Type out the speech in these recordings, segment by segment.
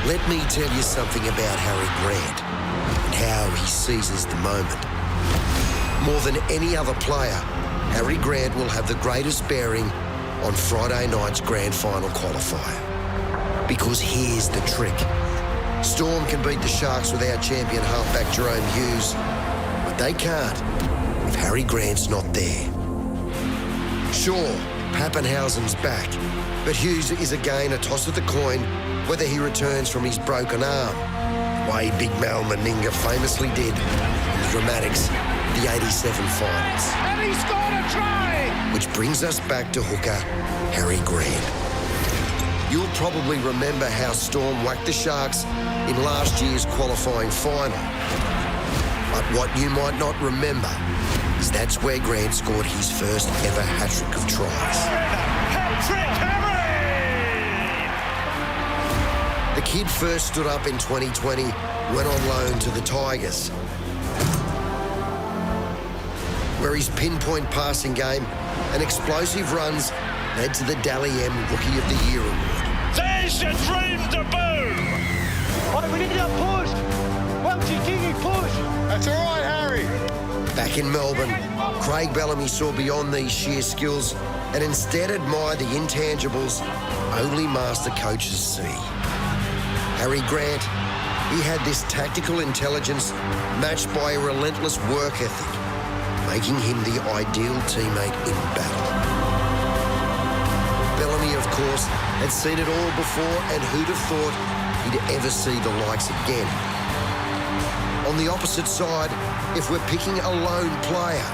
Let me tell you something about Harry Grant and how he seizes the moment. More than any other player, Harry Grant will have the greatest bearing on Friday night's grand final qualifier. Because here's the trick. Storm can beat the Sharks without champion halfback Jerome Hughes, but they can't if Harry Grant's not there. Sure, Pappenhausen's back, but Hughes is again a toss of the coin whether he returns from his broken arm, the way Big Mal Meninga famously did in the dramatics of the 87 finals. And he scored a try! Which brings us back to hooker Harry Grant. You'll probably remember how Storm whacked the Sharks in last year's qualifying final. But what you might not remember is that's where Grant scored his first ever hat-trick of tries. Hat-trick, Harry! The kid first stood up in 2020, went on loan to the Tigers, where his pinpoint passing game and explosive runs led to the Dally M Rookie of the Year award. There's your dream debut! Oh, we need a push! Welchie Kingy push! That's all right, Harry. Back in Melbourne, Craig Bellamy saw beyond these sheer skills and instead admired the intangibles only master coaches see. Harry Grant, he had this tactical intelligence matched by a relentless work ethic, making him the ideal teammate in battle. Bellamy, of course, had seen it all before, and who'd have thought he'd ever see the likes again. On the opposite side, if we're picking a lone player,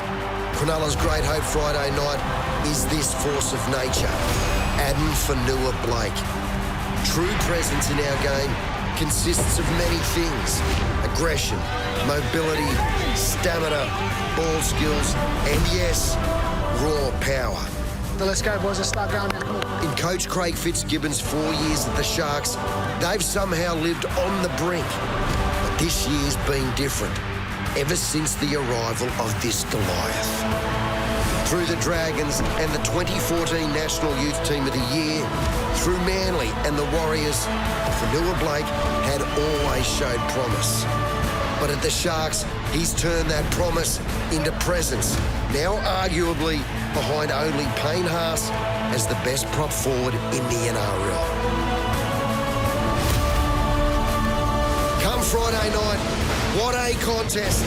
Cronulla's great hope Friday night is this force of nature, Adam Fonua-Blake. True presence in our game consists of many things: aggression, mobility, stamina, ball skills, and yes, raw power. So let's go, boys. Let's start going now. Come on. In Coach Craig Fitzgibbon's 4 years at the Sharks, they've somehow lived on the brink. But this year's been different, ever since the arrival of this Goliath. Through the Dragons and the 2014 National Youth Team of the Year, through Manly and the Warriors, Fonua-Blake had always showed promise. But at the Sharks, he's turned that promise into presence, now arguably behind only Payne Haas as the best prop forward in the NRL. Come Friday night, what a contest.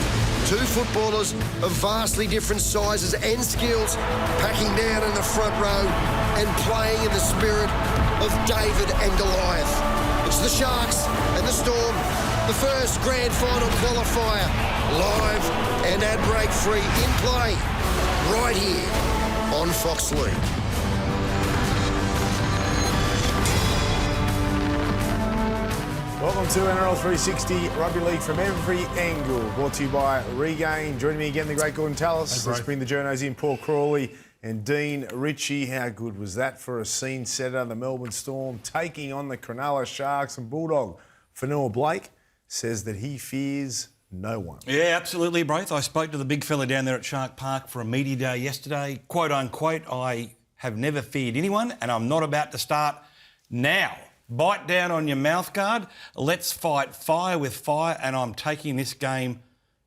Two footballers of vastly different sizes and skills packing down in the front row and playing in the spirit of David and Goliath. It's the Sharks and the Storm, the first grand final qualifier, live and ad-break free in play, right here on Fox League. Welcome to NRL 360 Rugby League from every angle, brought to you by Regain. Joining me again, the great Gorden Tallis. Let's bring the journos in, Paul Crawley and Dean Richie. How good was that for a scene setter? The Melbourne Storm taking on the Cronulla Sharks, and Bulldog Fonua-Blake says that he fears no one. Yeah, absolutely, Braith. I spoke to the big fella down there at Shark Park for a media day yesterday. Quote unquote, I have never feared anyone and I'm not about to start now. Bite down on your mouth guard. Let's fight fire with fire, and I'm taking this game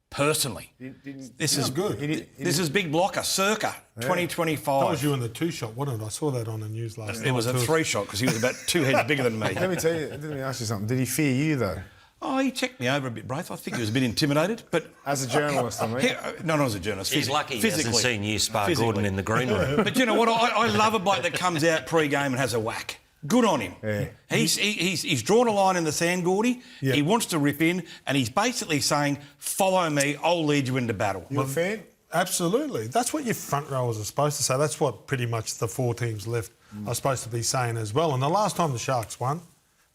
personally. This is good. This is big blocker, circa 2025. That was you in the two-shot, wasn't it? I saw that on the news last night. It was a three-shot because he was about 2 heads bigger than me. Let me tell you, let me ask you something. Did he fear you, though? Oh, he checked me over a bit, Braith. I think he was a bit intimidated, but... As a journalist, I mean? Not as a journalist. He's lucky he hasn't seen you spar Gorden in the green room. But you know what? I love a bloke that comes out pre-game and has a whack. Good on him. Yeah. He's drawn a line in the sand, Gordy. Yep. He wants to rip in, and he's basically saying, follow me, I'll lead you into battle. You a fan? Absolutely. That's what your front rowers are supposed to say. That's what pretty much the 4 teams left are supposed to be saying as well. And the last time the Sharks won,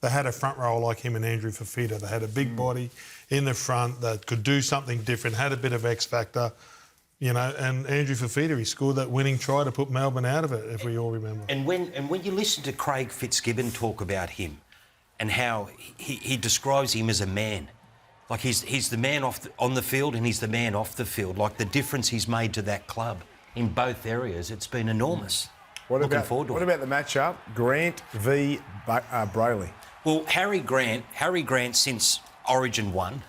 they had a front rower like him and Andrew Fafita. They had a big body in the front that could do something different, had a bit of X factor. You know, and Andrew Fafita, he scored that winning try to put Melbourne out of it, if we all remember. And when you listen to Craig Fitzgibbon talk about him and how he describes him as a man, like he's the man on the field and he's the man off the field, like the difference he's made to that club in both areas, it's been enormous. Looking forward to it. What about the matchup, Grant v Brayley? Well, Harry Grant since Origin 1,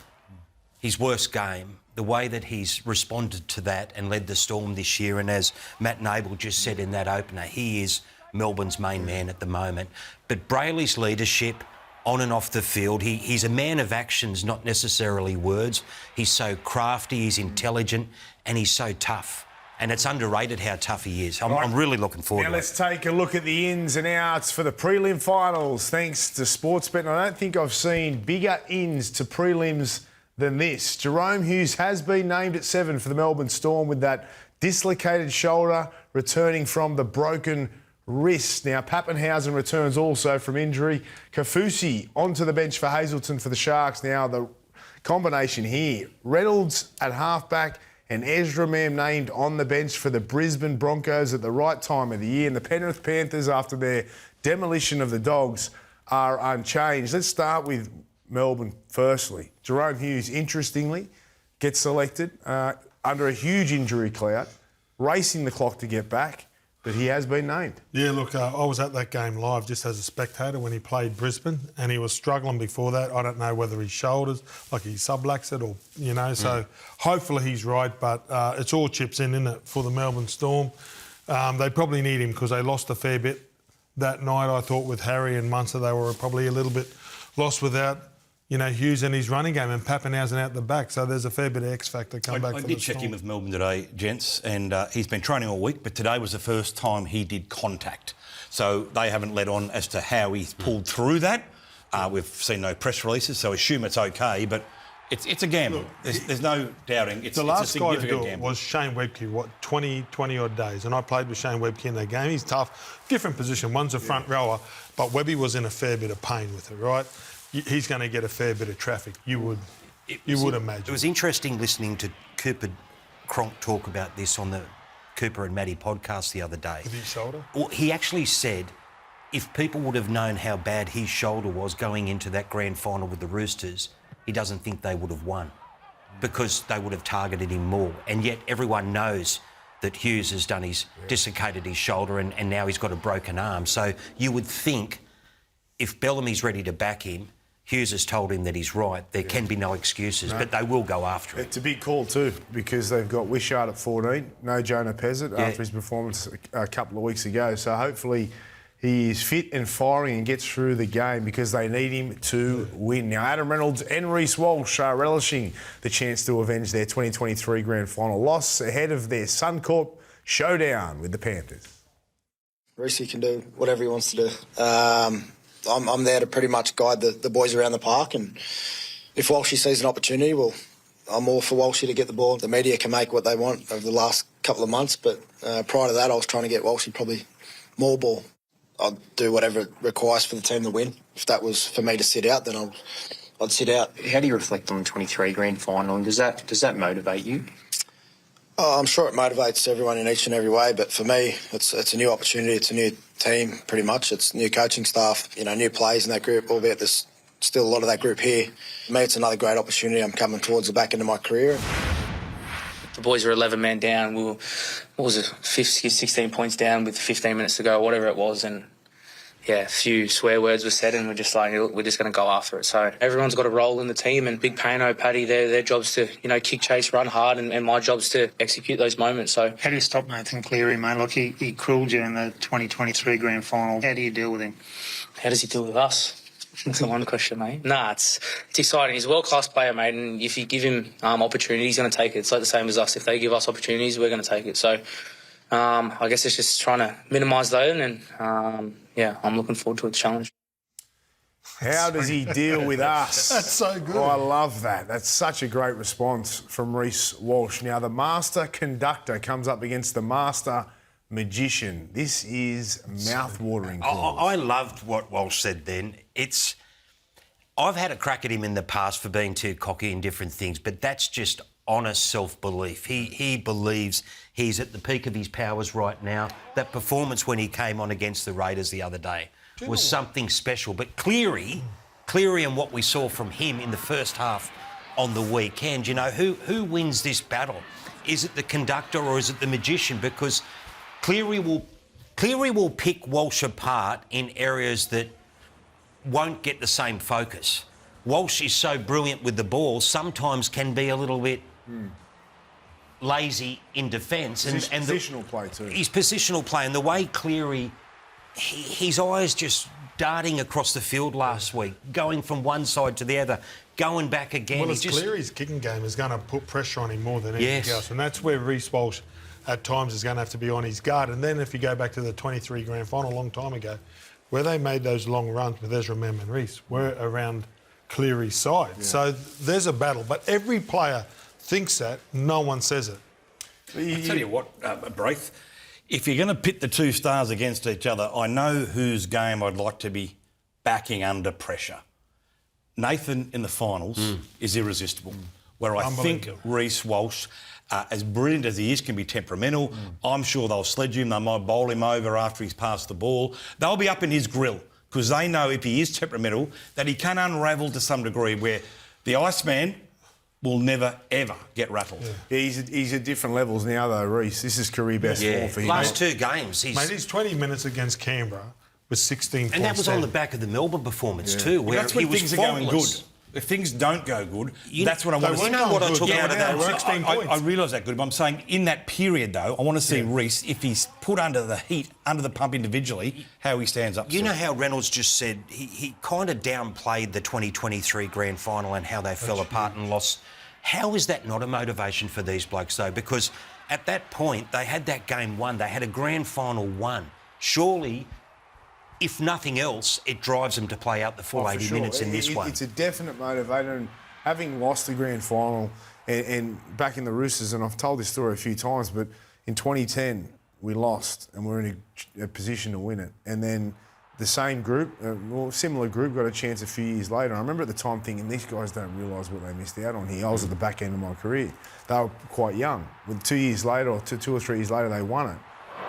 his worst game, the way that he's responded to that and led the Storm this year, and as Matt Noble just said in that opener, he is Melbourne's main man at the moment. But Brayley's leadership on and off the field, he's a man of actions, not necessarily words. He's so crafty, he's intelligent, and he's so tough. And it's underrated how tough he is. I'm really looking forward to it. Now let's take a look at the ins and outs for the prelim finals. Thanks to Sportsbet, I don't think I've seen bigger ins to prelims than this. Jerome Hughes has been named at 7 for the Melbourne Storm with that dislocated shoulder returning from the broken wrist. Now, Pappenhausen returns also from injury. Kafusi onto the bench for Hazleton for the Sharks. Now, the combination here, Reynolds at halfback and Ezra Mam named on the bench for the Brisbane Broncos at the right time of the year. And the Penrith Panthers, after their demolition of the Dogs, are unchanged. Let's start with Melbourne firstly. Jerome Hughes, interestingly, gets selected under a huge injury cloud, racing the clock to get back, but he has been named. Yeah, look, I was at that game live just as a spectator when he played Brisbane, and he was struggling before that. I don't know whether his shoulders, like he subluxed it or, so hopefully he's right, but it's all chips in, isn't it, for the Melbourne Storm. They probably need him because they lost a fair bit that night, I thought, with Harry and Munster. They were probably a little bit lost without Hughes and his running game and Pappenhausen out the back. So there's a fair bit of X factor come back. I did check in with Melbourne today, gents, and he's been training all week, but today was the first time he did contact. So they haven't let on as to how he's pulled through that. We've seen no press releases, so assume it's okay, but it's a gamble. There's no doubting. It's a significant gamble. Was Shane Webke, 20 odd days, and I played with Shane Webke in that game. He's tough, different position. One's a front rower, but Webby was in a fair bit of pain with it, right? He's going to get a fair bit of traffic. You would imagine. It was interesting listening to Cooper Cronk talk about this on the Cooper and Matty podcast the other day. With his shoulder? Well, he actually said if people would have known how bad his shoulder was going into that grand final with the Roosters, he doesn't think they would have won because they would have targeted him more. And yet everyone knows that Hughes has dislocated his shoulder and now he's got a broken arm. So you would think if Bellamy's ready to back him, Hughes has told him that he's right. There can be no excuses, but they will go after him. It's a big call too because they've got Wishart at 14, no Jonah Pezzett after his performance a couple of weeks ago. So hopefully he is fit and firing and gets through the game because they need him to win. Now, Adam Reynolds and Reece Walsh are relishing the chance to avenge their 2023 grand final loss ahead of their Suncorp showdown with the Panthers. Reece can do whatever he wants to do. I'm there to pretty much guide the boys around the park, and if Walshy sees an opportunity, well, I'm all for Walshy to get the ball. The media can make what they want over the last couple of months, but prior to that, I was trying to get Walshy probably more ball. I'd do whatever it requires for the team to win. If that was for me to sit out, then I'd sit out. How do you reflect on the 23 grand final, and does that motivate you? Oh, I'm sure it motivates everyone in each and every way, but for me, it's a new opportunity. It's a new team, pretty much. It's new coaching staff, new players in that group, albeit there's still a lot of that group here. For me, it's another great opportunity. I'm coming towards the back end of my career. The boys were 11 men down. We were, 16 points down with 15 minutes to go, whatever it was, and a few swear words were said, and we're just like, we're just going to go after it. So everyone's got a role in the team, and Big Pano, Paddy, their job's to, kick, chase, run hard, and my job's to execute those moments. So how do you stop Nathan Cleary, mate? Like he cruelled you in the 2023 grand final. How do you deal with him? How does he deal with us? That's the one question, mate. Nah, it's exciting. He's a world-class player, mate, and if you give him opportunities, he's going to take it. It's like the same as us. If they give us opportunities, we're going to take it. So I guess it's just trying to minimise those, and I'm looking forward to a challenge. How does he deal with us? That's so good. Oh, I love that. That's such a great response from Reece Walsh. Now, the master conductor comes up against the master magician. This is mouth-watering. I loved what Walsh said then. I've had a crack at him in the past for being too cocky in different things, but that's just honest self-belief. He believes he's at the peak of his powers right now. That performance when he came on against the Raiders the other day was something special. But Cleary and what we saw from him in the first half on the weekend, who wins this battle? Is it the conductor or is it the magician? Because Cleary will pick Walsh apart in areas that won't get the same focus. Walsh is so brilliant with the ball, sometimes can be a little bit lazy in defence. Positional play too. His positional play and the way Cleary, his eyes just darting across the field last week, going from one side to the other, going back again. Well, Cleary's kicking game is going to put pressure on him more than anything else, and that's where Reece Walsh at times is going to have to be on his guard. And then if you go back to the 23 grand final a long time ago, where they made those long runs with Ezra Mem and Reece, were around Cleary's side. Yeah. So there's a battle, but every player thinks that, no one says it. I tell you what, Braith, if you're going to pit the two stars against each other, I know whose game I'd like to be backing under pressure. Nathan in the finals is irresistible, where I think Reece Walsh, as brilliant as he is, can be temperamental. I'm sure they'll sledge him, they might bowl him over after he's passed the ball. They'll be up in his grill because they know if he is temperamental that he can unravel to some degree, where the Iceman will never, ever get rattled. Yeah, he's at different levels now, though, Reece. This is career best form for him. Last two games, Mate, his 20 minutes against Canberra was 16 points. And that was on the back of the Melbourne performance too, where that's when he was things are going good. If things don't go good, that's what I want to see. You know what I took out of that? 16 points. I realise that good, but I'm saying in that period, though, I want to see Reece, if he's put under the heat, under the pump individually, how he stands up. You know how Reynolds just said he kind of downplayed the 2023 grand final and how they fell apart and lost. How is that not a motivation for these blokes, though? Because at that point, they had that game won. They had a grand final won. Surely, if nothing else, it drives them to play out the full 80 minutes in this one. It's a definite motivator. And having lost the grand final and back in the Roosters, and I've told this story a few times, but in 2010, we lost and we're in a position to win it. And then the same group, similar group, got a chance a few years later. I remember at the time thinking, these guys don't realise what they missed out on here. I was at the back end of my career. They were quite young. With 2 years later, or two or 3 years later, they won it.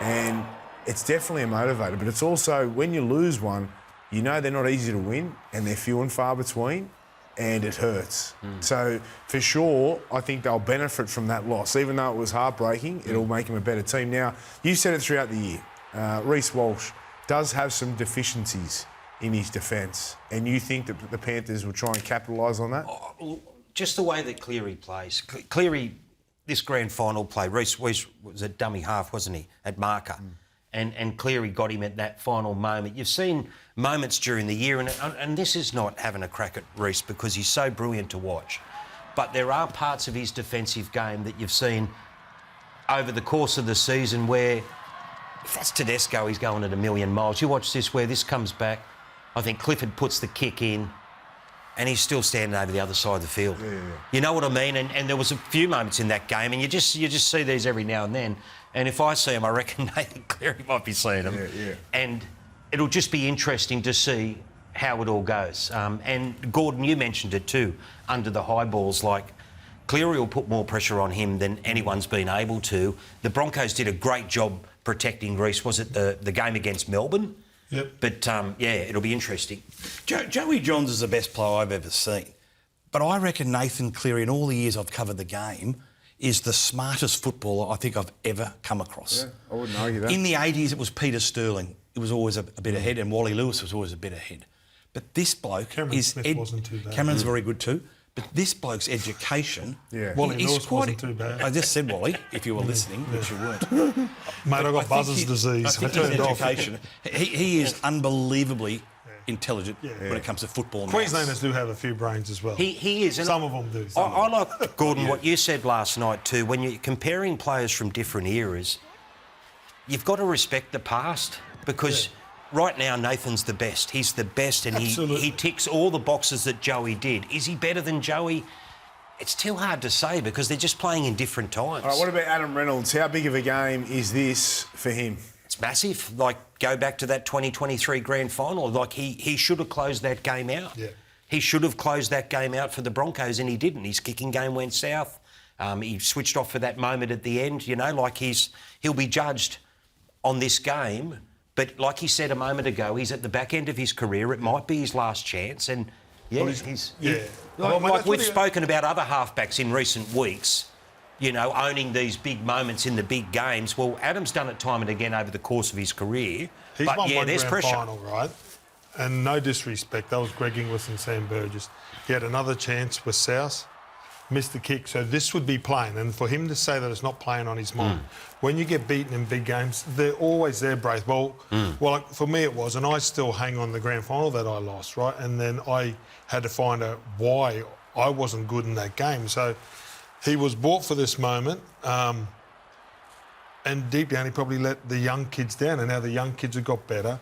And it's definitely a motivator, but it's also, when you lose one, you know they're not easy to win and they're few and far between, and it hurts. So, for sure, I think they'll benefit from that loss. Even though it was heartbreaking, it'll make them a better team. Now, you said it throughout the year, Reece Walsh does have some deficiencies in his defence, and you think that the Panthers will try and capitalise on that? Just the way that Cleary plays. Cleary, this grand final play, Reece was a dummy half, wasn't he, at marker? And Cleary got him at that final moment. You've seen moments during the year, and this is not having a crack at Reece because he's so brilliant to watch, but there are parts of his defensive game that you've seen over the course of the season where, if that's Tedesco, he's going at 1,000,000 miles. You watch this, where this comes back, I think Clifford puts the kick in, and he's still standing over the other side of the field. You know what I mean? And there was a few moments in that game, and you just see these every now and then. And if I see them, I reckon Nathan Cleary might be seeing them. And it'll just be interesting to see how it all goes. And Gorden, you mentioned it too, under the high balls, like Cleary will put more pressure on him than anyone's been able to. The Broncos did a great job protecting Reece. Was it the game against Melbourne? Yep. But, it'll be interesting. Joey Johns is the best player I've ever seen. But I reckon Nathan Cleary, in all the years I've covered the game, is the smartest footballer I think I've ever come across. Yeah, I wouldn't argue that. In the 80s, it was Peter Sterling. It was always a bit ahead, and Wally Lewis was always a bit ahead. But this bloke Cameron Smith wasn't too bad. Cameron's very good too. But this bloke's education... Wally Lewis wasn't too bad. I just said Wally, if you were listening, which you weren't. Mate, I got buzzer's disease. I think his education... He is unbelievably intelligent when it comes to football. Queenslanders do have a few brains as well. He is. Some of them do. I like, Gordon, what you said last night too. When you're comparing players from different eras, you've got to respect the past because right now Nathan's the best. He's the best, and he ticks all the boxes that Joey did. Is he better than Joey? It's still hard to say because they're just playing in different times. All right, what about Adam Reynolds? How big of a game is this for him? It's massive. Like, go back to that 2023 grand final. Like, he should have closed that game out. Yeah. He should have closed that game out for the Broncos, and he didn't. His kicking game went south. He switched off for that moment at the end. You know, like he'll be judged on this game. But like he said a moment ago, he's at the back end of his career. It might be his last chance. And, like we've spoken about other halfbacks in recent weeks, you know, owning these big moments in the big games. Well, Adam's done it time and again over the course of his career. He's won one grand final, right? and no disrespect, that was Greg Inglis and Sam Burgess. He had another chance with South, missed the kick, so this would be playing. And for him to say that it's not playing on his mind, when you get beaten in big games, they're always there, Braith. Well, for me it was, and I still hang on the grand final that I lost, right? And then I had to find out why I wasn't good in that game. So he was bought for this moment, and deep down he probably let the young kids down, and now the young kids have got better.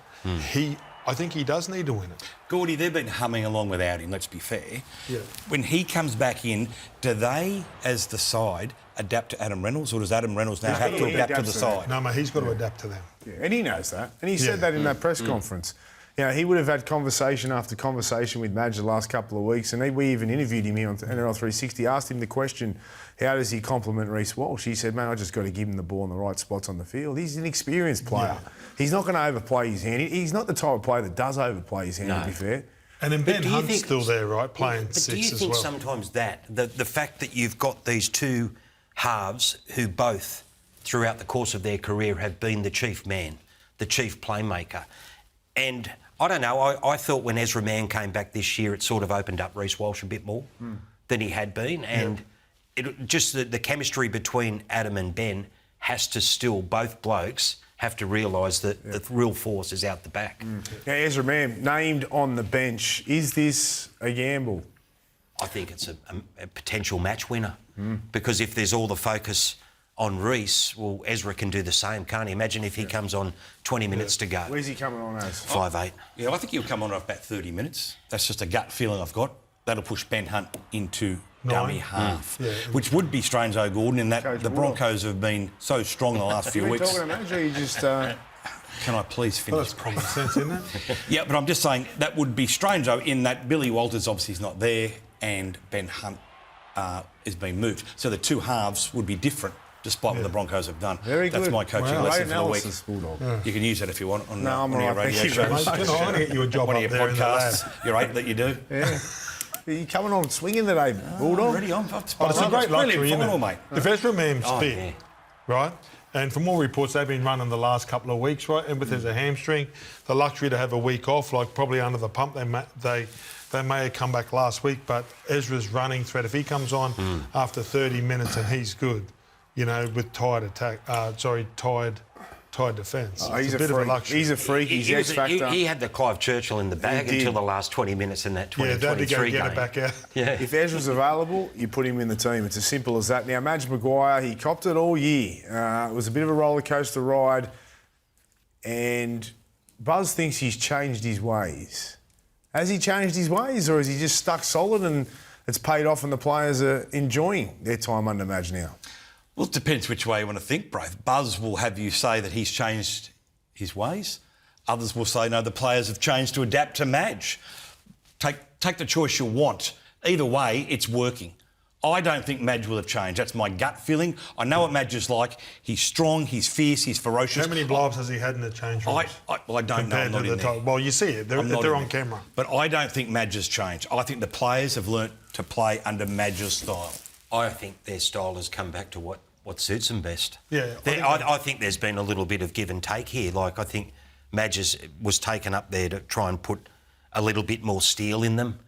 I think he does need to win it. Gordy, they've been humming along without him, let's be fair. Yeah. When he comes back in, do they, as the side, adapt to Adam Reynolds, or does Adam Reynolds now have to adapt to the side? No, mate, he's got to adapt to them. Yeah, and he knows that. And he said that in that press conference. You know, he would have had conversation after conversation with Madge the last couple of weeks, and we even interviewed him here on NRL 360, asked him the question, how does he complement Reece Walsh? He said, man, I just got to give him the ball in the right spots on the field. He's an experienced player. Yeah. He's not going to overplay his hand. He's not the type of player that does overplay his hand, to be fair. And then Ben Hunt's still there, right, playing six as well. Do you think sometimes the fact that you've got these two halves who both, throughout the course of their career, have been the chief man, the chief playmaker, and I don't know, I thought when Ezra Mann came back this year, it sort of opened up Reece Walsh a bit more than he had been, and just the chemistry between Adam and Ben has to still, both blokes have to realise that the real force is out the back. Now, Ezra Mann, named on the bench, is this a gamble? I think it's a potential match winner because if there's all the focus on Reece, well, Ezra can do the same, can't he? Imagine if he comes on 20 minutes to go. Where's he coming on as? 5'8". Yeah, I think he'll come on at about 30 minutes. That's just a gut feeling I've got. That'll push Ben Hunt into dummy half, which would be strange, though, Gordon, in that Coach the Broncos have been so strong the last few weeks. Talking to Madge, or you just... Can I please finish? Well, that's common sense, isn't it? Yeah, but I'm just saying that would be strange, though, in that Billy Walters obviously is not there and Ben Hunt is being moved. So the two halves would be different, despite what the Broncos have done. Very good. That's my coaching lesson for the week. Bulldog. You can use that if you want on one of your radio shows. I want to get you a job one of up your there podcasts. You're right that you do. Yeah. You're coming on swinging today, Bulldog. Already on. It's a great luxury, isn't it? Mate. If Ezra Mann's fit, right, and from all reports, they've been running the last couple of weeks, right, and with there's a hamstring, the luxury to have a week off, like probably under the pump, they may have come back last week, but Ezra's running threat. If he comes on after 30 minutes and he's good, you know, with tired defence. He's a bit freak. Of a luxury. He's a freak. He's X factor. He had the Clive Churchill in the bag until the last 20 minutes in that 2023 game. Get it back out. Yeah. If Ezra's available, you put him in the team. It's as simple as that. Now, Madge Maguire, he copped it all year. It was a bit of a roller coaster ride, and Buzz thinks he's changed his ways. Has he changed his ways, or is he just stuck solid and it's paid off and the players are enjoying their time under Madge now? Well, it depends which way you want to think, Braith. Buzz will have you say that he's changed his ways. Others will say, no, the players have changed to adapt to Madge. Take the choice you want. Either way, it's working. I don't think Madge will have changed. That's my gut feeling. I know what Madge is like. He's strong, he's fierce, he's ferocious. How many blow-ups has he had in the change rooms? I don't know. I'm not in there. Well, you see it. They're on camera. But I don't think Madge has changed. I think the players have learnt to play under Madge's style. I think their style has come back to what suits them best. Yeah, I think there's been a little bit of give and take here. Like, I think Madge was taken up there to try and put a little bit more steel in them,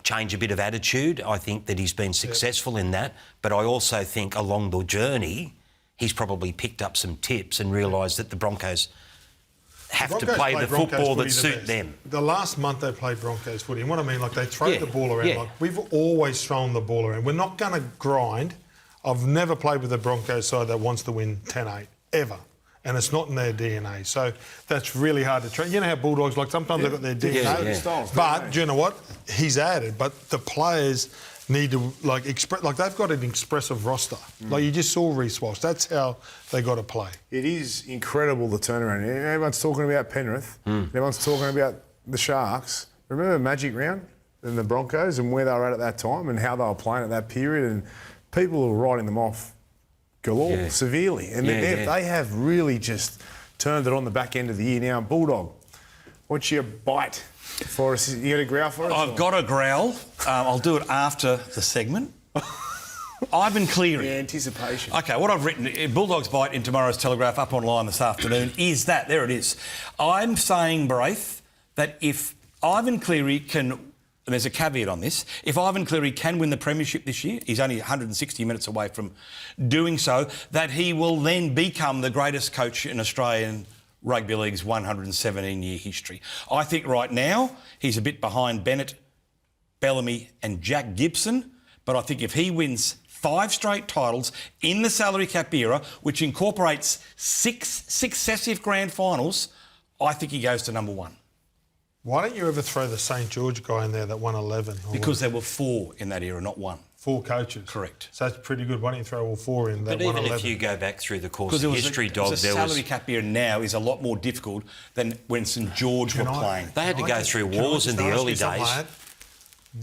change a bit of attitude. I think that he's been successful in that. But I also think along the journey, he's probably picked up some tips and realised that the Broncos have to play the football that suit them. The last month they played Broncos footy, and what I mean, like, they throw the ball around. Like, we've always thrown the ball around. We're not going to grind. I've never played with a Broncos side that wants to win 10-8, ever. And it's not in their DNA. So that's really hard to train. You know how Bulldogs, like, sometimes they've got their DNA. But do you know what? He's added. But the players need to, like, express. Like, they've got an expressive roster. Like, you just saw Reece Walsh. That's how they got to play. It is incredible, the turnaround. Everyone's talking about Penrith. Everyone's talking about the Sharks. Remember Magic Round and the Broncos and where they were at that time and how they were playing at that period, and people were writing them off galore, severely. And they have really just turned it on the back end of the year. Now, Bulldog, what's your bite for us? You got a growl for us? I've got a growl. I'll do it after the segment. Ivan Cleary. The anticipation. OK, what I've written, Bulldogs bite in tomorrow's Telegraph, up online this afternoon, is that, there it is. I'm saying, Braith, that if Ivan Cleary can, and there's a caveat on this, if Ivan Cleary can win the premiership this year, he's only 160 minutes away from doing so, that he will then become the greatest coach in Australian Rugby League's 117-year history. I think right now he's a bit behind Bennett, Bellamy and Jack Gibson, but I think if he wins 5 straight titles in the salary cap era, which incorporates 6 successive grand finals, I think he goes to number 1. Why don't you ever throw the St George guy in there that won 11? Because there were 4 in that era, not 1. 4 coaches. Correct. So that's pretty good. Why don't you throw all 4 in that But won even 11? if you go back through the course of history, Dog, the salary cap era now is a lot more difficult than when St George were playing. They had to go through wars in the early days.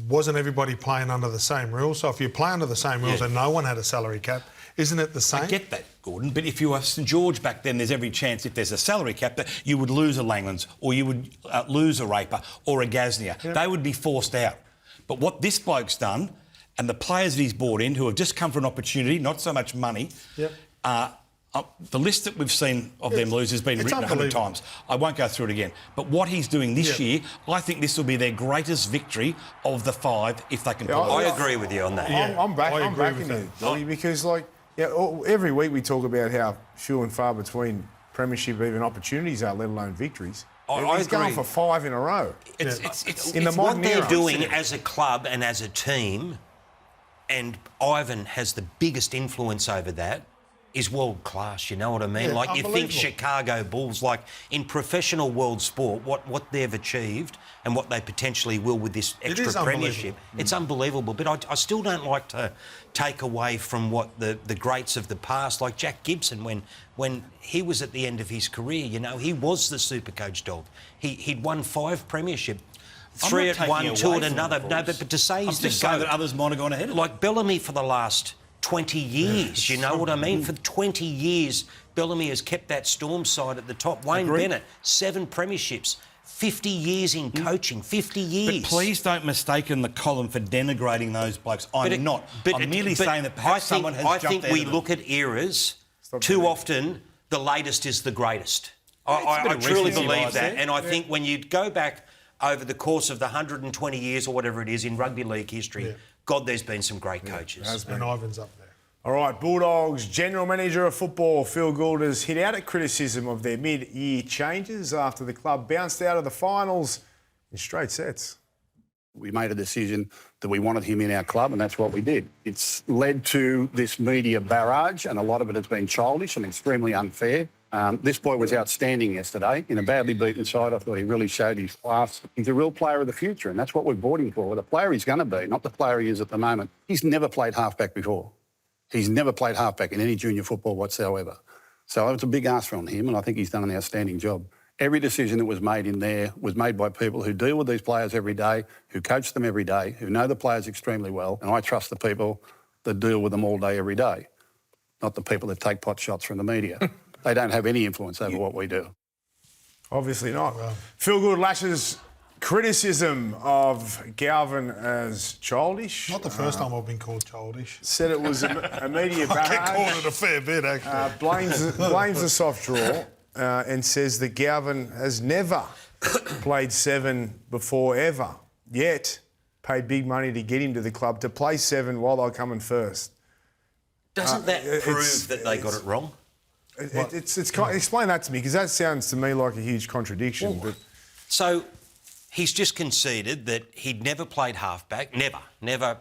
Wasn't everybody playing under the same rules? So if you play under the same rules and no one had a salary cap, isn't it the same? I get that, Gordon, but if you were St George back then, there's every chance if there's a salary cap that you would lose a Langlands or you would lose a Raper or a Gasnier. Yep. They would be forced out. But what this bloke's done, and the players that he's brought in who have just come for an opportunity, not so much money, the list that we've seen of them lose has been written 100 times. I won't go through it again. But what he's doing this year, I think this will be their greatest victory of the 5 if they can pull it off. I agree with you on that. I'm backing you, Dolly, because every week we talk about how few and far between premiership even opportunities are, let alone victories. He's going for 5 in a row. It's in the modern what they're era. doing as a club and as a team, and Ivan has the biggest influence over that, is world class, you know what I mean? Yeah, like, you think Chicago Bulls, like, in professional world sport, what they've achieved and what they potentially will with this extra premiership, it's unbelievable. But I still don't like to take away from what the greats of the past, like Jack Gibson, when he was at the end of his career, you know, he was the super coach, Dog. He'd won 5 premiership. 3 at one, 2 at another. No, but to say he's the GOAT, that others might have gone ahead of him. Like Bellamy for the last 20 years, you know what I mean? For 20 years, Bellamy has kept that Storm side at the top. Wayne Bennett, 7 premierships, 50 years in coaching, 50 years. But please don't mistaken the column for denigrating those blokes. I'm not. I'm merely saying that perhaps someone has jumped out of them. I think we look at eras, too often the latest is the greatest. I truly believe that. And I think when you go back over the course of the 120 years or whatever it is in rugby league history, God, there's been some great coaches. And Ivan's up there. All right, Bulldogs General Manager of Football, Phil Gould, has hit out at criticism of their mid-year changes after the club bounced out of the finals in straight sets. We made a decision that we wanted him in our club, and that's what we did. It's led to this media barrage, and a lot of it has been childish and extremely unfair. This boy was outstanding yesterday. In a badly beaten side, I thought he really showed his class. He's a real player of the future, and that's what we've bought him for. The player he's going to be, not the player he is at the moment. He's never played halfback before. He's never played halfback in any junior football whatsoever. So it's a big ask on him, and I think he's done an outstanding job. Every decision that was made in there was made by people who deal with these players every day, who coach them every day, who know the players extremely well, and I trust the people that deal with them all day, every day, not the people that take pot shots from the media. They don't have any influence over what we do. Obviously not. Phil Gould lashes criticism of Galvin as childish. Not the first time I've been called childish. Said it was a media barrage. I get called it a fair bit, actually. Blames the soft draw and says that Galvin has never played 7 before ever, yet paid big money to get him to the club to play 7 while they're coming first. Doesn't that prove that they got it wrong? Explain that to me, because that sounds to me like a huge contradiction. But so he's just conceded that he'd never played halfback, never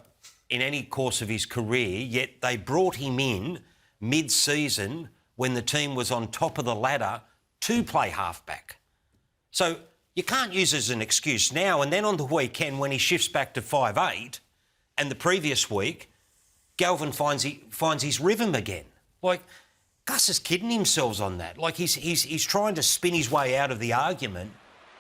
in any course of his career, yet they brought him in mid-season when the team was on top of the ladder to play halfback. So you can't use it as an excuse now, and then on the weekend when he shifts back to 5'8", and the previous week, Galvin finds his rhythm again. Like, Gus is kidding himself on that. Like, he's trying to spin his way out of the argument.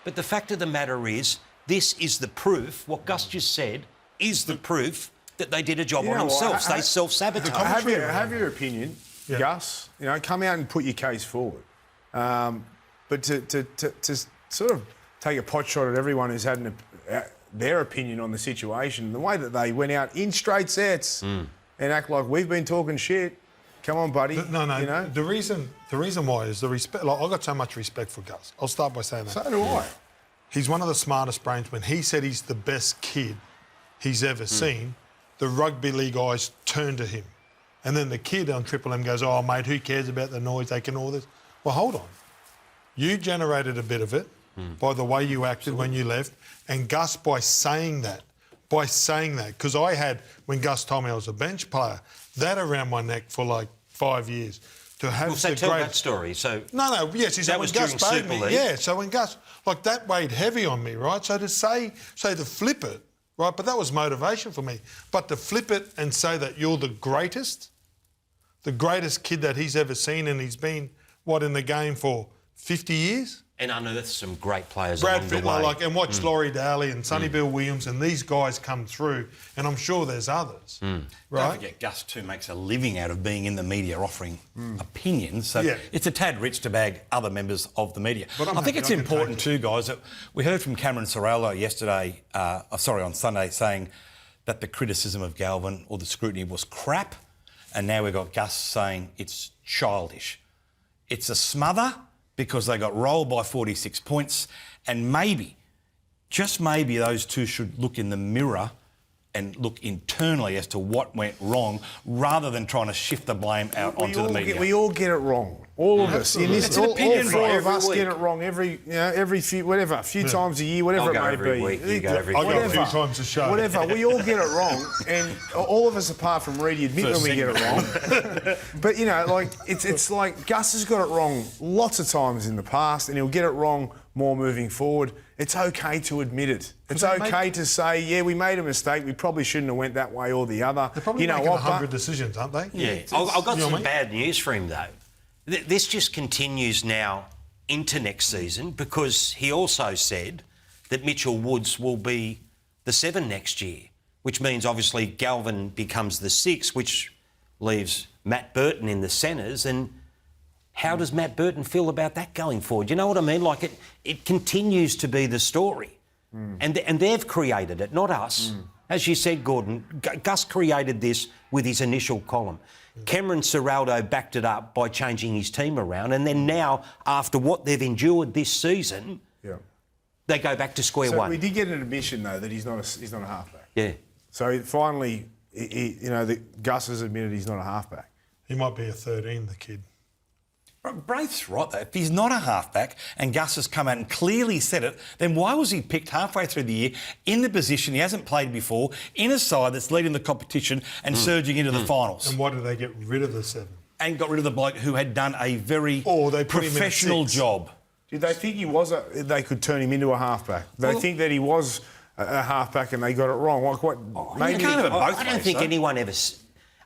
But the fact of the matter is, this is the proof, what Gus just said, is the proof that they did a job on themselves. They self-sabotage. Have your opinion, Gus. You know, come out and put your case forward. But to sort of take a pot shot at everyone who's had their opinion on the situation, the way that they went out in straight sets and act like we've been talking shit. Come on, buddy. No. You know? The reason why is the respect. Like, I've got so much respect for Gus. I'll start by saying that. So do I. he's one of the smartest brains. When he said he's the best kid he's ever seen, the rugby league guys turned to him. And then the kid on Triple M goes, oh, mate, who cares about the noise? They can all this. Well, hold on. You generated a bit of it by the way you acted when you left, and Gus by saying that, because I had, when Gus told me I was a bench player, that around my neck for like 5 years. To have so tell that story. So yes, he said when Gus paid me. Yeah, so when Gus, like that weighed heavy on me, right? So to say to flip it, right? But that was motivation for me. But to flip it and say that you're the greatest kid that he's ever seen, and he's been, in the game for 50 years? And unearthed some great players Brad along the Fittler, way. and watch Laurie Daly and Sonny Bill Williams, and these guys come through, and I'm sure there's others, right? Don't forget, Gus too makes a living out of being in the media offering opinions, so it's a tad rich to bag other members of the media. But I think it's important too, guys, that we heard from Cameron Sorrello yesterday, on Sunday, saying that the criticism of Galvin or the scrutiny was crap, and now we've got Gus saying it's childish. It's a smother, because they got rolled by 46 points, and maybe, just maybe, those two should look in the mirror and look internally as to what went wrong, rather than trying to shift the blame out onto the media. We all get it wrong. All of us. It's an opinion, all four of every us week. get it wrong every few times a year, whatever it may be. Every week, you go every I week. go a few times a show. Whatever, we all get it wrong, and all of us, apart from Reedy, admit when we get it wrong. But it's like Gus has got it wrong lots of times in the past, and he'll get it wrong more moving forward. It's okay to admit it. It's okay to say, yeah, we made a mistake. We probably shouldn't have went that way or the other. They're probably making 100 decisions, aren't they? Yeah. I've got some bad news for him, though. This just continues now into next season, because he also said that Mitchell Woods will be the 7 next year, which means obviously Galvin becomes the 6, which leaves Matt Burton in the centres. And how does Matt Burton feel about that going forward? You know what I mean? Like it continues to be the story. And they've created it, not us. As you said, Gordon, Gus created this with his initial column. Cameron Ciraldo backed it up by changing his team around, and then now, after what they've endured this season, they go back to square one. We did get an admission, though, that he's not a halfback. Yeah. So finally, Gus has admitted he's not a halfback. He might be a 13, the kid. Braith's right, though. If he's not a halfback and Gus has come out and clearly said it, then why was he picked halfway through the year in the position he hasn't played before, in a side that's leading the competition and surging into the finals? And why did they get rid of the 7? And got rid of the bloke who had done a very they put professional him in a 6. job. Did they think they could turn him into a halfback? They think that he was a halfback and they got it wrong.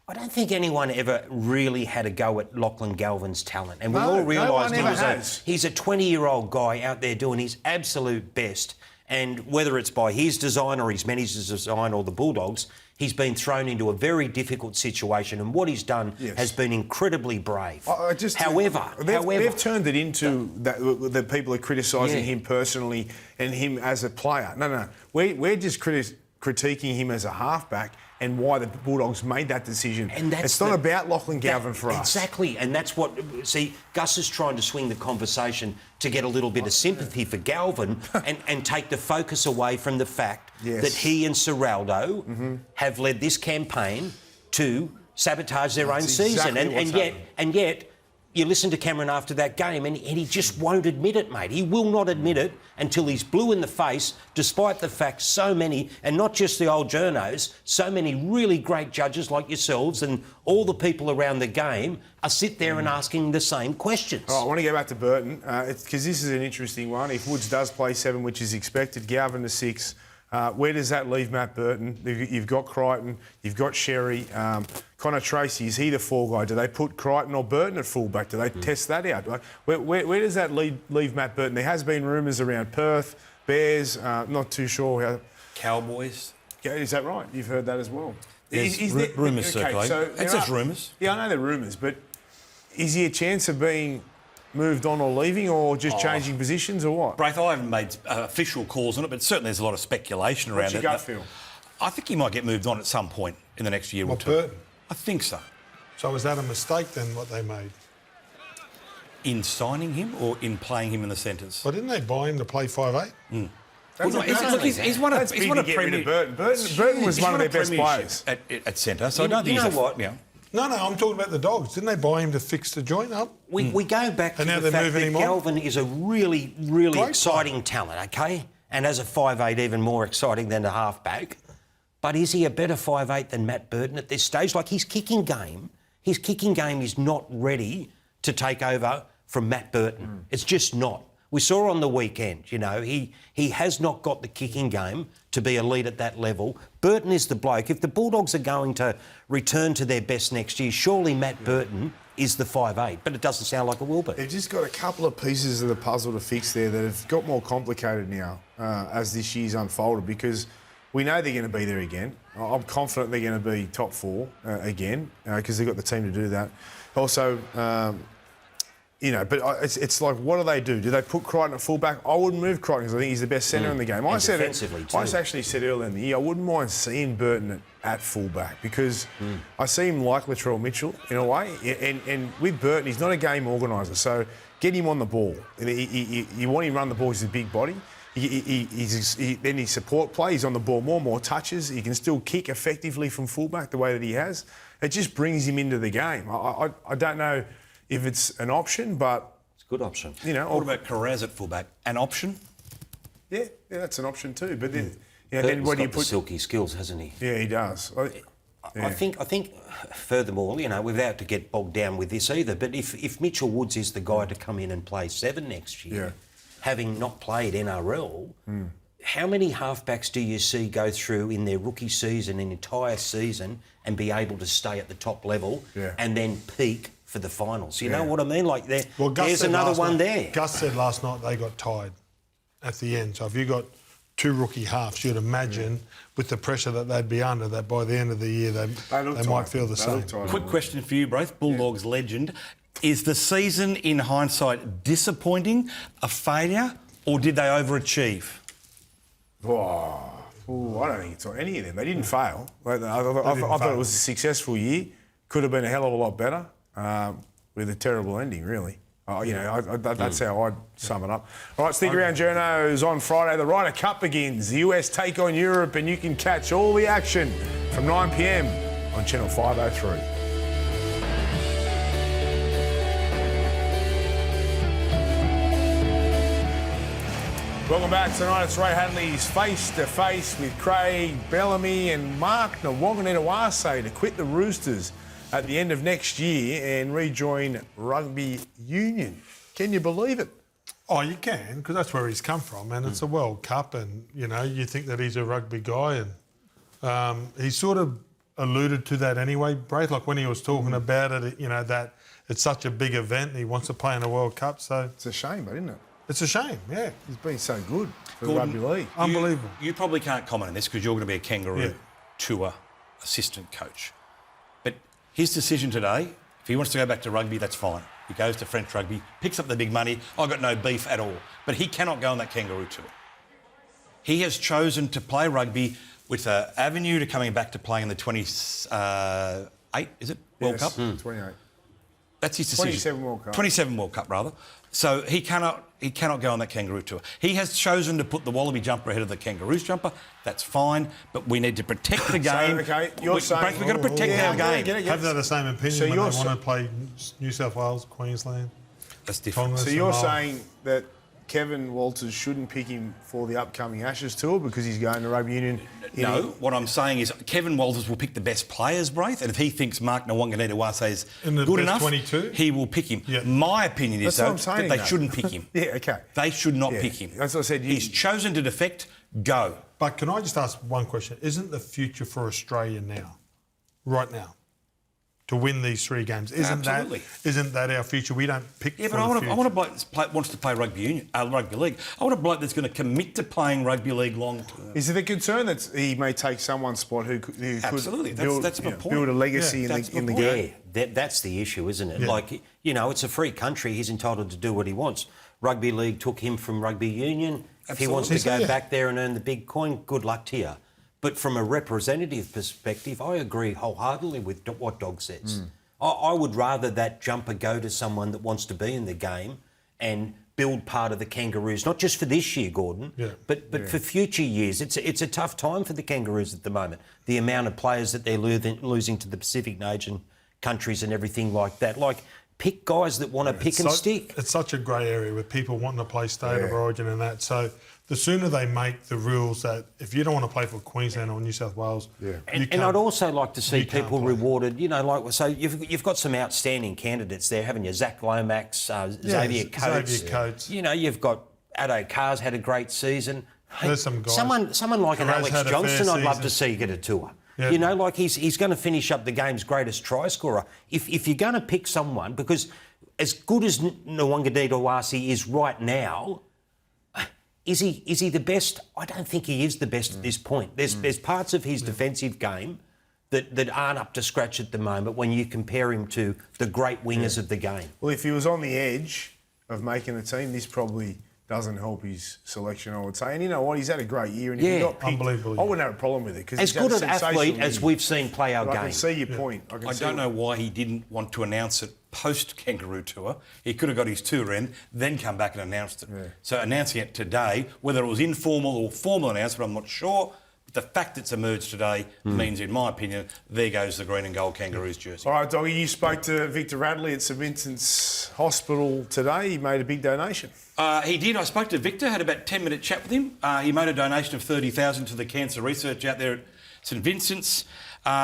I don't think anyone ever really had a go at Lachlan Galvin's talent. And we all realised he's a 20-year-old guy out there doing his absolute best. And whether it's by his design or his manager's design or the Bulldogs, he's been thrown into a very difficult situation. And what he's done has been incredibly brave. However, they've turned it into that people are criticising him personally and him as a player. No. We're just critiquing him as a halfback and why the Bulldogs made that decision. And it's not about Lachlan Galvin for us. Exactly, and that's what... See, Gus is trying to swing the conversation to get a little bit of sympathy for Galvin and take the focus away from the fact that he and Ciraldo have led this campaign to sabotage their own season. And yet, you listen to Cameron after that game and he just won't admit it, mate. He will not admit it until he's blue in the face, despite the fact so many, and not just the old journos, so many really great judges like yourselves and all the people around the game are sit there and asking the same questions. All right, I want to go back to Burton, because this is an interesting one. If Woods does play 7, which is expected, Galvin to 6, where does that leave Matt Burton? You've got Crichton, you've got Sherry. Connor Tracy, is he the 4 guy? Do they put Crichton or Burton at fullback? Do they test that out? Where does that leave Matt Burton? There has been rumours around Perth, Bears, not too sure how... Cowboys. Is that right? You've heard that as well? There's rumours circulating. It's just rumours. Yeah, I know they're rumours, but is he a chance of being moved on or leaving, or just changing positions, or what? Braith, I haven't made official calls on it, but certainly there's a lot of speculation around it. What's your gut feel? I think he might get moved on at some point in the next year or two. Burton? I think so. So was that a mistake then, what they made? in signing him or in playing him in the centres? Well, didn't they buy him to play 5'8"? He's won a Premier. Burton was one of their best players at centre. So I don't think he's what? No, I'm talking about the Dogs. Didn't they buy him to fix the joint up? We go back to the fact that Galvin is a really, really exciting talent, okay? And as a 5'8", even more exciting than a halfback. But is he a better 5'8" than Matt Burton at this stage? Like, his kicking game is not ready to take over from Matt Burton. It's just not. We saw on the weekend, he has not got the kicking game to be elite at that level. Burton is the bloke. If the Bulldogs are going to return to their best next year, surely Matt Burton is the 5'8", but it doesn't sound like it will be. They've just got a couple of pieces of the puzzle to fix there that have got more complicated now as this year's unfolded, because we know they're going to be there again. I'm confident they're going to be top 4 again because they've got the team to do that. Also, but it's like, what do they do? Do they put Crichton at fullback? I wouldn't move Crichton because I think he's the best centre in the game. I actually said earlier in the year I wouldn't mind seeing Burton at fullback because I see him like Latrell Mitchell in a way. And with Burton, he's not a game organiser, so get him on the ball. You want him to run the ball, he's a big body. Then his support play, he's on the ball more touches. He can still kick effectively from fullback the way that he has. It just brings him into the game. I don't know if it's an option, but... It's a good option. What about Carraz at fullback? An option? Yeah, that's an option too. But then, then what do you put? Silky skills, hasn't he? Yeah, he does. I think. Furthermore, without to get bogged down with this either, but if Mitchell Woods is the guy to come in and play 7 next year, having not played NRL, how many halfbacks do you see go through in their rookie season, an entire season, and be able to stay at the top level and then peak for the finals? You know what I mean? Like there's another one there. Gus said last night they got tied at the end. So if you got 2 rookie halves, you'd imagine with the pressure that they'd be under, that by the end of the year they might feel the same. Quick question for you, Braith, Bulldogs legend. Is the season, in hindsight, disappointing, a failure, or did they overachieve? I don't think it's on any of them. They didn't fail. I thought it was a successful year. Could have been a hell of a lot better with a terrible ending, really. That's how I'd sum it up. All right, stick around, journos. On Friday, the Ryder Cup begins. The US take on Europe, and you can catch all the action from 9 p.m. on Channel 503. Welcome back tonight. It's Ray Hadley's face-to-face with Craig Bellamy and Mark Nawaqanitawase to quit the Roosters at the end of next year and rejoin rugby union. Can you believe it? Oh, you can, because that's where he's come from, and it's a World Cup, and, you think that he's a rugby guy, and he sort of alluded to that anyway, Braith, like when he was talking about it, that it's such a big event and he wants to play in a World Cup, so... It's a shame, isn't it? It's a shame, yeah. He's been so good for Gordon, the rugby league. Unbelievable. You probably can't comment on this because you're going to be a Kangaroo Tour assistant coach. But his decision today, if he wants to go back to rugby, that's fine. He goes to French rugby, picks up the big money. I've got no beef at all. But he cannot go on that Kangaroo Tour. He has chosen to play rugby with an avenue to coming back to playing in the 28, is it? World Cup? 28. That's his decision. 27 World Cup. 27 World Cup, rather. So he cannot go on that Kangaroo Tour. He has chosen to put the Wallaby jumper ahead of the Kangaroos jumper. That's fine, but we need to protect the game. You're saying... We've got to protect our game. Have they the same opinion when they want to play New South Wales, Queensland? That's different. So you're saying that Kevin Walters shouldn't pick him for the upcoming Ashes Tour because he's going to rugby union? No, what I'm saying is Kevin Walters will pick the best players, Braith, and if he thinks Mark Nawaqanitawase is good enough, 22? He will pick him. Yeah. My opinion is, though, that they shouldn't pick him. They should not pick him. That's what I said. He's chosen to defect. Go. But can I just ask one question? Isn't the future for Australia now, right now, to win these 3 games? Isn't that our future? We don't pick. Yeah, but I want a bloke that wants to play rugby league. I want a bloke that's going to commit to playing rugby league long term. Is it a concern that he may take someone's spot who could that's my point. Build a legacy in the game? Yeah, that's the issue, isn't it? Yeah. It's a free country. He's entitled to do what he wants. Rugby league took him from rugby union. If he wants to go back there and earn the big coin, good luck to you. But from a representative perspective, I agree wholeheartedly with what Dog says. I would rather that jumper go to someone that wants to be in the game and build part of the Kangaroos, not just for this year, Gordon, but for future years. It's a tough time for the Kangaroos at the moment. The amount of players that they're losing to the Pacific Asian countries and everything like that. Like, pick guys that want to pick and stick. It's such a grey area with people wanting to play State of Origin and that. So the sooner they make the rules that if you don't want to play for Queensland or New South Wales, and I'd also like to see people rewarded. You know, like, so you've got some outstanding candidates there, haven't you? Zach Lomax, Xavier Coates. You know, you've got Addo Carr's had a great season. Hey, there's some guys. Someone like an Alex Johnston, I'd love to see get a tour. Yep. You know, like he's going to finish up the game's greatest try scorer. If you're going to pick someone, because as good as Nawaqanitawase is right now, is he the best? I don't think he is the best at this point. There's parts of his defensive game that aren't up to scratch at the moment when you compare him to the great wingers of the game. Well, if he was on the edge of making the team, this probably doesn't help his selection, I would say. And you know what? He's had a great year. And if he got picked, unbelievable. I wouldn't have a problem with it. As good an athlete as we've seen play our game. I can see your point. I don't know why he didn't want to announce it post-Kangaroo Tour. He could have got his tour in, then come back and announced it. Yeah. So announcing it today, whether it was informal or formal announcement, I'm not sure. But the fact it's emerged today means, in my opinion, there goes the green and gold Kangaroos jersey. All right, Doggy, you spoke to Victor Radley at St Vincent's Hospital today. He made a big donation. He did. I spoke to Victor, had about a 10-minute chat with him. He made a donation of $30,000 to the cancer research out there at St Vincent's.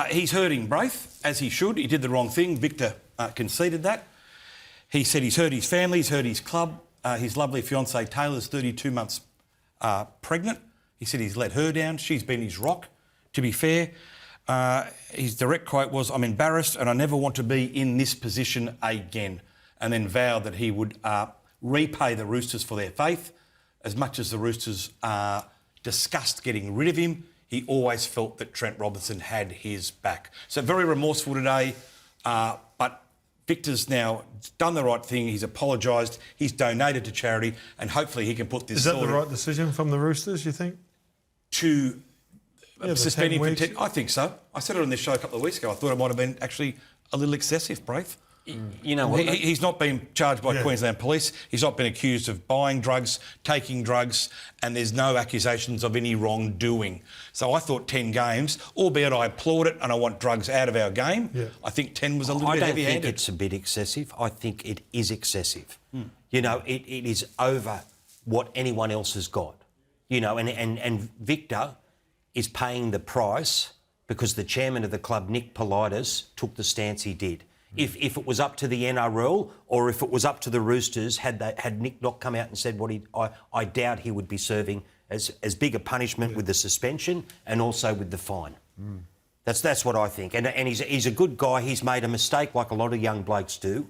He's hurting Braith, as he should. He did the wrong thing. Victor conceded that. He said he's hurt his family, he's hurt his club. His lovely fiancée, Taylor's 32 months pregnant. He said he's let her down. She's been his rock, to be fair. His direct quote was, "I'm embarrassed and I never want to be in this position again," and then vowed that he would repay the Roosters for their faith. As much as the Roosters discussed getting rid of him, he always felt that Trent Robinson had his back. So very remorseful today, but Victor's now done the right thing. He's apologised. He's donated to charity, and hopefully he can put this. Is that the right decision from the Roosters, you think? To suspend him for 10 I think so. I said it on this show a couple of weeks ago. I thought it might have been actually a little excessive, Braith. You know what? He's not been charged by Queensland Police. He's not been accused of buying drugs, taking drugs, and there's no accusations of any wrongdoing. So I thought 10 games, albeit I applaud it and I want drugs out of our game. Yeah. I think 10 was a little bit heavy-handed. I don't think it's a bit excessive. I think it is excessive. You know, it is over what anyone else has got. You know, and Victor is paying the price because the chairman of the club, Nick Politis, took the stance he did. If it was up to the NRL or if it was up to the Roosters, had Nick not come out and said what I doubt he would be serving as big a punishment with the suspension and also with the fine. That's what I think. And he's a good guy. He's made a mistake like a lot of young blokes do,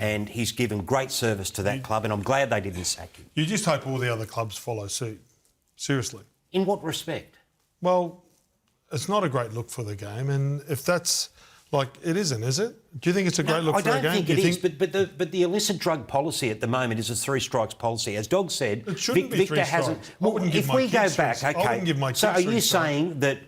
and he's given great service to that club, and I'm glad they didn't sack him. You just hope all the other clubs follow suit. Seriously. In what respect? Well, it's not a great look for the game, and if that's... Like, it isn't, is it? Do you think it's a great look for a game? I don't think it is, but the illicit drug policy at the moment is a 3 strikes policy. As Dog said, it shouldn't be 3 strikes. Well, if we go back, okay, so are you saying that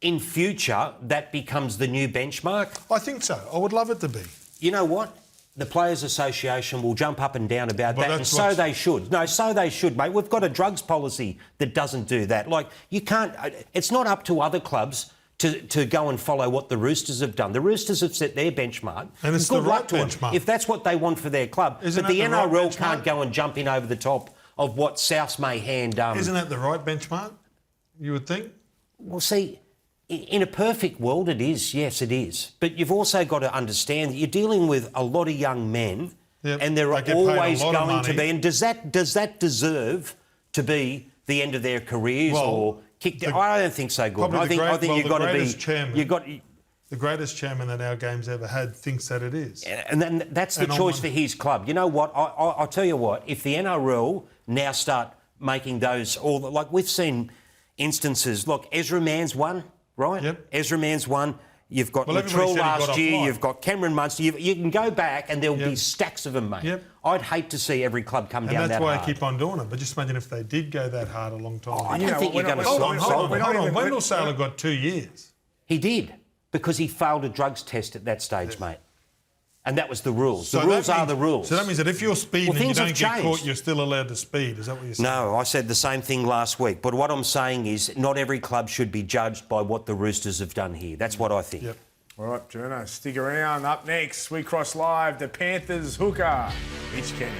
in future that becomes the new benchmark? I think so. I would love it to be. You know what? The Players Association will jump up and down about that, and so they should. No, so they should, mate. We've got a drugs policy that doesn't do that. Like, you can't... It's not up to other clubs to go and follow what the Roosters have done. The Roosters have set their benchmark. And it's the right benchmark. If that's what they want for their club. But the NRL can't go and jump in over the top of what Souths may hand... Isn't that the right benchmark, you would think? Well, see, in a perfect world it is. Yes, it is. But you've also got to understand that you're dealing with a lot of young men and there are always going to be... And does that deserve to be the end of their careers or... I don't think so, Gordon. I think you've got to be... The greatest chairman that our game's ever had thinks that it is. And then that's the choice for his club. You know what? I'll tell you what. If the NRL now start making those... Like, we've seen instances... Look, Ezra Mann's won, right? Yep. Ezra Mann's won. You've got Latrell last year, you've got Cameron Munster. You can go back and there'll be stacks of them, mate. Yep. I'd hate to see every club come down that hard. And that's why I keep on doing it. But just imagine if they did go that hard a long time ago. I don't think you're going to Hold on. Wendell Sailor got 2 years. He did, because he failed a drugs test at that stage, mate. And that was the rules. The rules are the rules. So that means that if you're speeding and you don't get caught, changed. you're still allowed to speed. Is that what you're saying? No, I said the same thing last week. But what I'm saying is not every club should be judged by what the Roosters have done here. That's what I think. Yep. All right, Journo, stick around. Up next, we cross live the Panthers hooker, Mitch Kenny.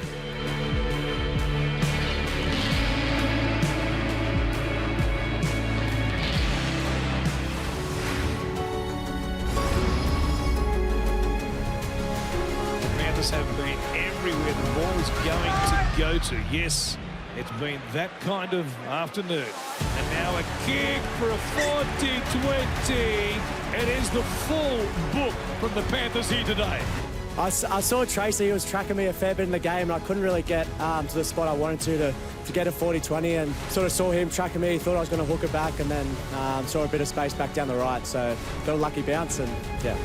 Have been everywhere the ball is going to go to. Yes, it's been that kind of afternoon. And now a kick for a 40-20. It is the full book from the Panthers here today. I saw Tracy, he was tracking me a fair bit in the game and I couldn't really get to the spot I wanted to get a 40-20 and sort of saw him tracking me, thought I was going to hook it back and then saw a bit of space back down the right. So got a lucky bounce and yeah.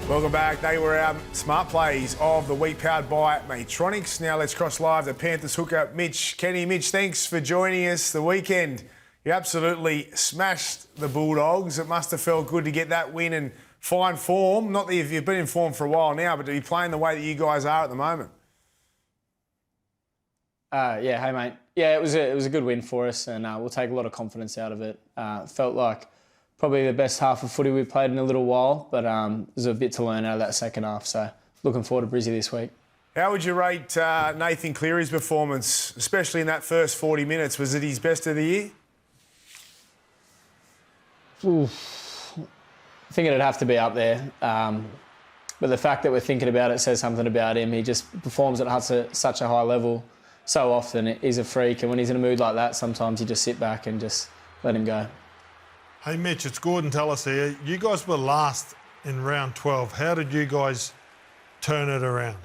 Welcome back. They were our smart plays of the week powered by Matronics. Now let's cross live the Panthers hooker, Mitch Kenny. Mitch, thanks for joining us. The weekend, you absolutely smashed the Bulldogs. It must have felt good to get that win and find form. Not that you've been in form for a while now, but to be playing the way that you guys are at the moment. Yeah, hey mate. Yeah, it was a good win for us, and we'll take a lot of confidence out of it. Felt like probably the best half of footy we've played in a little while, but there's a bit to learn out of that second half. So looking forward to Brizzy this week. How would you rate Nathan Cleary's performance, especially in that first 40 minutes? Was it his best of the year? Oof. I think it'd have to be up there. But the fact that we're thinking about it says something about him. He just performs at such a high level so often. He's a freak, and when he's in a mood like that, sometimes you just sit back and just let him go. Hey Mitch, it's Gorden Tallis here. You guys were last in round 12. How did you guys turn it around?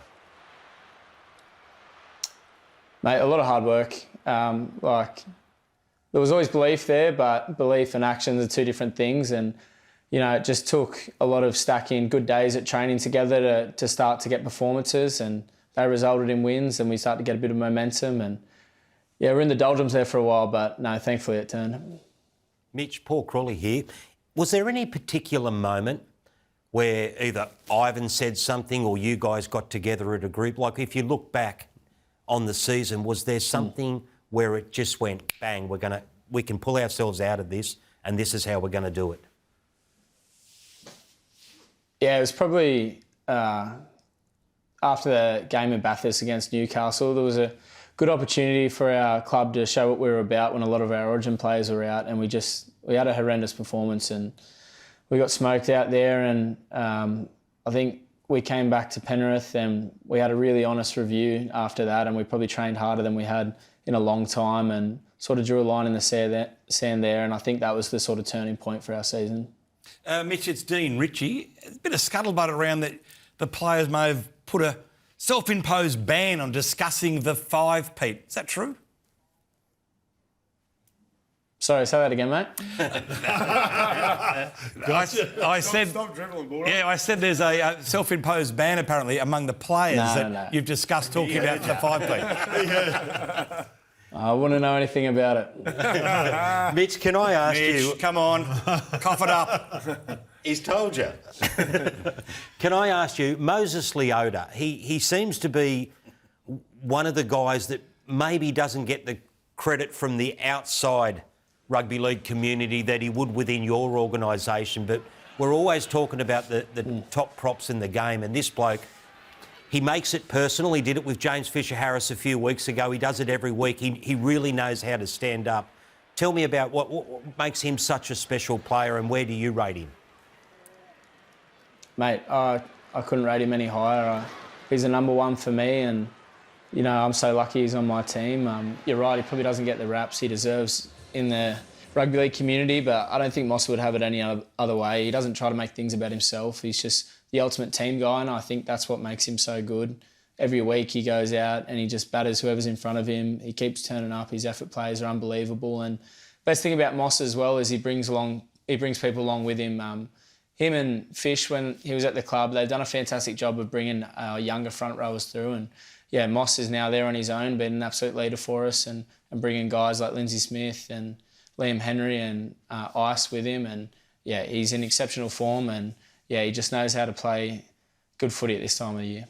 Mate, a lot of hard work. There was always belief there, but belief and actions are two different things. And, you know, it just took a lot of stacking good days at training together to start to get performances, and they resulted in wins, and we started to get a bit of momentum. And, yeah, we're in the doldrums there for a while, but, no, thankfully it turned. Mitch, Paul Crawley here. Was there any particular moment where either Ivan said something or you guys got together at a group? Like, if you look back on the season, was there something where it just went, bang, we can pull ourselves out of this and this is how we're going to do it? Yeah, it was probably after the game in Bathurst against Newcastle. There was a good opportunity for our club to show what we were about when a lot of our Origin players were out, and we had a horrendous performance and we got smoked out there. And I think we came back to Penrith and we had a really honest review after that, and we probably trained harder than we had in a long time and sort of drew a line in the sand there, and I think that was the sort of turning point for our season. Mitch, it's Dean Richie. A bit of scuttlebutt around that the players may have put a self-imposed ban on discussing the 5-peat. Is that true? Sorry, say that again, mate. I said, stop dribbling, Bulldog. Yeah, I said there's a self-imposed ban apparently among the players you've discussed talking about the 5-peat. I wouldn't know anything about it. Mitch, can I ask you... come on, cough it up. He's told you. Can I ask you, Moses Leota, he seems to be one of the guys that maybe doesn't get the credit from the outside rugby league community that he would within your organisation, but we're always talking about the top props in the game, and this bloke, he makes it personal. He did it with James Fisher-Harris a few weeks ago. He does it every week. He really knows how to stand up. Tell me about what makes him such a special player, and where do you rate him? Mate, I couldn't rate him any higher. He's a number one for me, and, you know, I'm so lucky he's on my team. You're right, he probably doesn't get the raps he deserves in the rugby league community, but I don't think Moss would have it any other way. He doesn't try to make things about himself. He's just the ultimate team guy, and I think that's what makes him so good. Every week he goes out and he just batters whoever's in front of him. He keeps turning up. His effort plays are unbelievable. And best thing about Moss as well is he brings people along with him. Him and Fish, when he was at the club, they've done a fantastic job of bringing our younger front rowers through. And yeah, Moss is now there on his own, being an absolute leader for us, and bringing guys like Lindsay Smith and Liam Henry and Ice with him. And yeah, he's in exceptional form, and yeah, he just knows how to play good footy at this time of the year.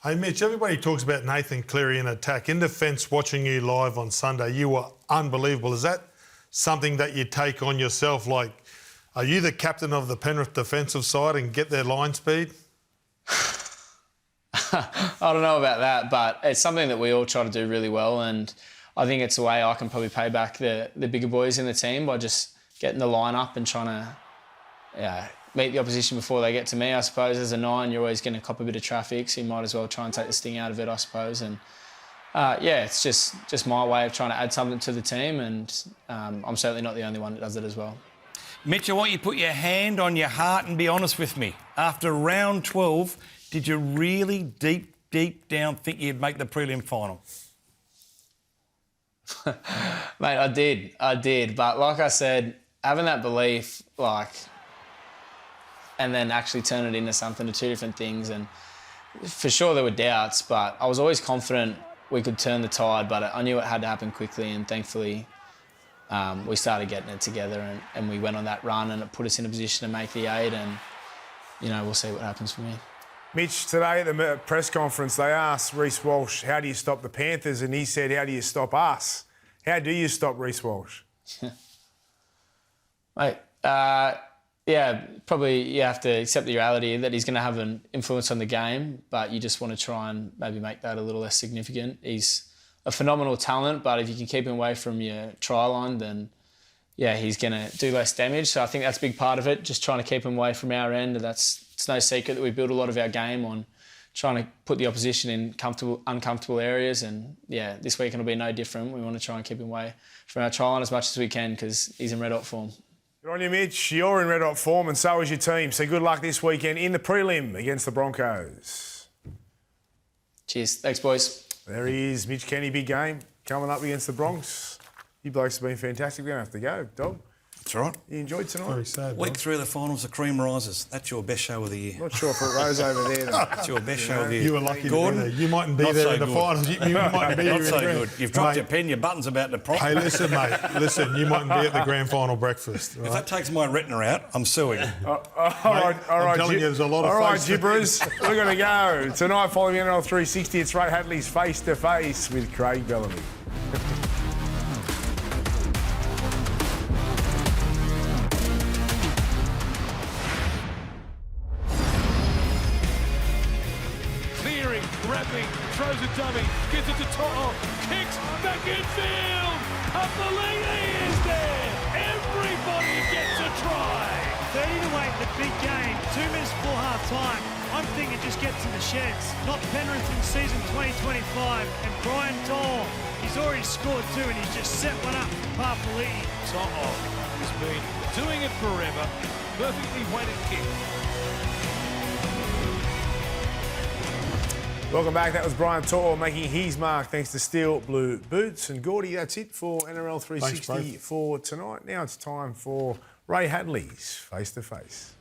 Hey, Mitch, everybody talks about Nathan Cleary in attack. In defence, watching you live on Sunday, you were unbelievable. Is that something that you take on yourself? Like, are you the captain of the Penrith defensive side and get their line speed? I don't know about that, but it's something that we all try to do really well, and I think it's a way I can probably pay back the bigger boys in the team by just getting the line up and trying to meet the opposition before they get to me. I suppose as a 9, you're always going to cop a bit of traffic, so you might as well try and take the sting out of it, I suppose. And it's just my way of trying to add something to the team, and I'm certainly not the only one that does it as well. Mitch, I want you to put your hand on your heart and be honest with me. After round 12, did you really deep down think you'd make the prelim final? Mate, I did. But like I said, having that belief, and then actually turn it into something are two different things. And for sure there were doubts, but I was always confident we could turn the tide, but I knew it had to happen quickly, and thankfully we started getting it together, and we went on that run, and it put us in a position to make the 8, and, we'll see what happens for me. Mitch, today at the press conference, they asked Reece Walsh, how do you stop the Panthers? And he said, how do you stop us? How do you stop Reece Walsh? Mate, probably you have to accept the reality that he's going to have an influence on the game, but you just want to try and maybe make that a little less significant. He's a phenomenal talent, but if you can keep him away from your try line, then, he's going to do less damage. So I think that's a big part of it, just trying to keep him away from our end. And it's no secret that we build a lot of our game on trying to put the opposition in uncomfortable areas. And, this weekend will be no different. We want to try and keep him away from our try line as much as we can because he's in red hot form. Good on you, Mitch. You're in red hot form and so is your team. So good luck this weekend in the prelim against the Broncos. Cheers. Thanks, boys. There he is, Mitch Kenny, big game coming up against the Bronx. You blokes have been fantastic. We don't have to go, dog. That's right. You enjoyed tonight? Very sad, Week 3 of the finals, the cream rises. That's your best show of the year. Not sure if it rose over there. That's your best show of the year. You were lucky Gordon, to be there. You mightn't be there in the finals. You mightn't be Not here so in the good. You've dropped your pen, your button's about to pop. Hey, listen, mate. Listen, you mightn't be at the grand final breakfast. Right? If that takes my retina out, I'm suing. All right, I'm telling you, there's a lot of all right, face to gibbers. We're going to go. Tonight, following NRL 360, it's Ray Hadley's face-to-face with Craig Bellamy. Throws a dummy, gets it to Toto, kicks back in field. Unbelievable, he is there. Everybody gets a try. 30-8, the big game. 2 minutes before half-time. I'm thinking just get to the sheds. Not Penrith in season 2025. And Brian Dole, he's already scored 2 and he's just set one up for Papali'i. Toto has been doing it forever. Perfectly weighted kick. Welcome back. That was Brian Torr making his mark thanks to Steel Blue Boots. And Gordy, that's it for NRL 360 for tonight. Now it's time for Ray Hadley's face-to-face.